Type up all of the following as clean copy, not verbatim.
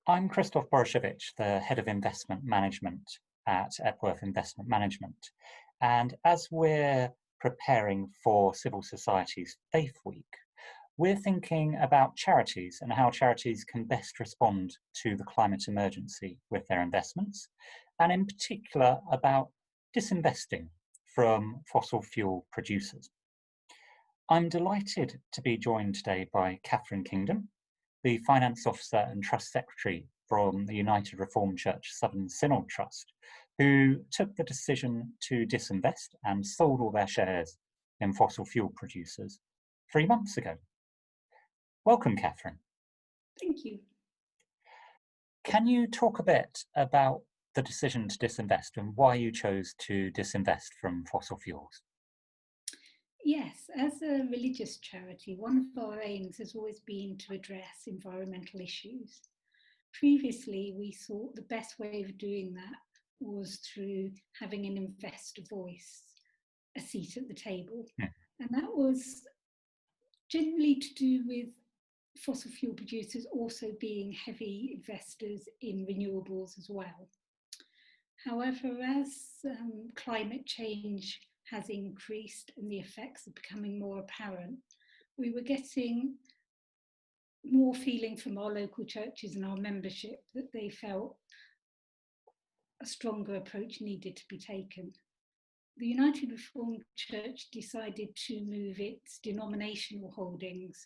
I'm Christophe Borysiewicz, the Head of Investment Management at Epworth Investment Management. And as we're preparing for Civil Society's Faith Week, we're thinking about charities and how charities can best respond to the climate emergency with their investments, and in particular about disinvesting from fossil fuel producers. I'm delighted to be joined today by Catherine Kingdom, the Finance Officer and Trust Secretary from the United Reformed Church Southern Synod Trust, who took the decision to disinvest and sold all their shares in fossil fuel producers 3 months ago. Welcome, Catherine. Thank you. Can you talk a bit about the decision to disinvest and why you chose to disinvest from fossil fuels? Yes, as a religious charity, one of our aims has always been to address environmental issues. Previously, we thought the best way of doing that was through having an investor voice, a seat at the table. And that was generally to do with fossil fuel producers also being heavy investors in renewables as well. However, as climate change has increased and the effects are becoming more apparent, we were getting more feeling from our local churches and our membership that they felt a stronger approach needed to be taken. The United Reformed Church decided to move its denominational holdings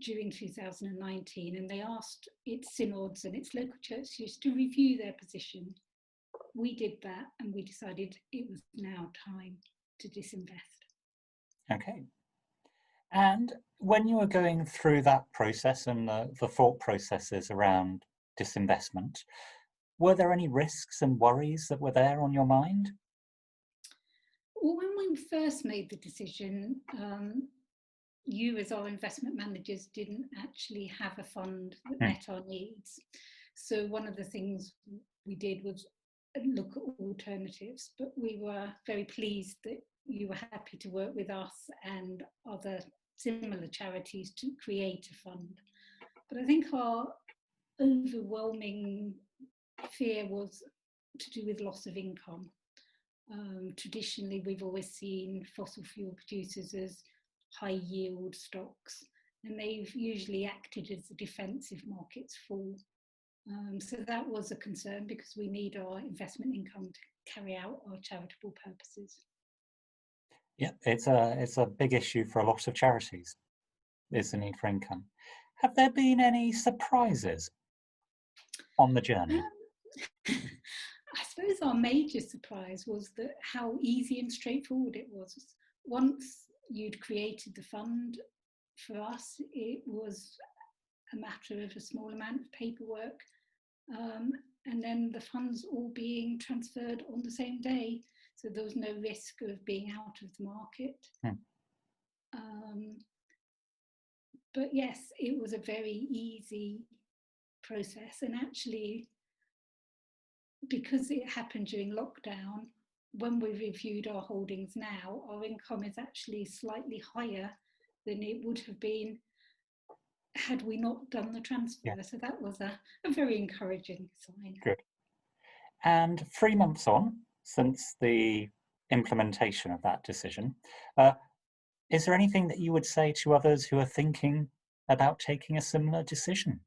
during 2019, and they asked its synods and its local churches to review their position. We did that, and we decided it was now time to disinvest. Okay. And when you were going through that process and the thought processes around disinvestment, were there any risks and worries that were there on your mind? Well, when we first made the decision, you as our investment managers didn't actually have a fund that met our needs. So one of the things we did was look at alternatives, but we were very pleased that you were happy to work with us and other similar charities to create a fund. But I think our overwhelming fear was to do with loss of income. Traditionally, we've always seen fossil fuel producers as high yield stocks, and they've usually acted as a defensive markets fall. So that was a concern because we need our investment income to carry out our charitable purposes. Yeah, it's a big issue for a lot of charities, is the need for income. Have there been any surprises on the journey? I suppose our major surprise was that how easy and straightforward it was. Once you'd created the fund, for us, it was a matter of a small amount of paperwork, and then the funds all being transferred on the same day. So there was no risk of being out of the market. But yes, it was a very easy process. And actually, because it happened during lockdown, when we reviewed our holdings now, our income is actually slightly higher than it would have been had we not done the transfer. Yeah. So that was a very encouraging sign. Good. And 3 months on, since the implementation of that decision, is there anything that you would say to others who are thinking about taking a similar decision?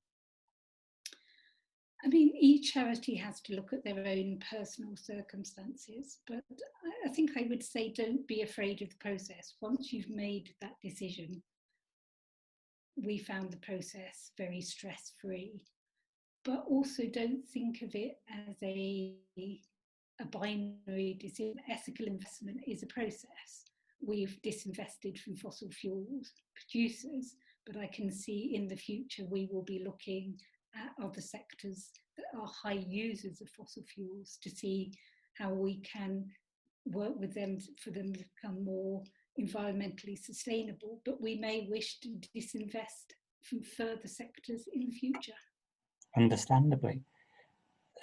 I mean, each charity has to look at their own personal circumstances, but I think I would say don't be afraid of the process. Once you've made that decision, we found the process very stress-free, but also don't think of it as a binary decision. Ethical investment is a process. We've disinvested from fossil fuels producers, but I can see in the future we will be looking at other sectors that are high users of fossil fuels to see how we can work with them for them to become more environmentally sustainable, but we may wish to disinvest from further sectors in the future. Understandably.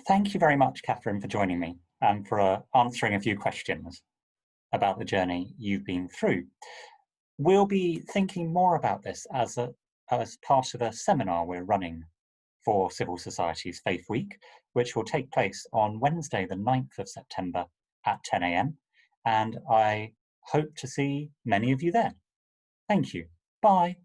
Thank you very much, Catherine, for joining me and for answering a few questions about the journey you've been through. We'll be thinking more about this as part of a seminar we're running for Civil Society's Faith Week, which will take place on Wednesday, the 9th of September at 10 a.m. And I hope to see many of you there. Thank you. Bye.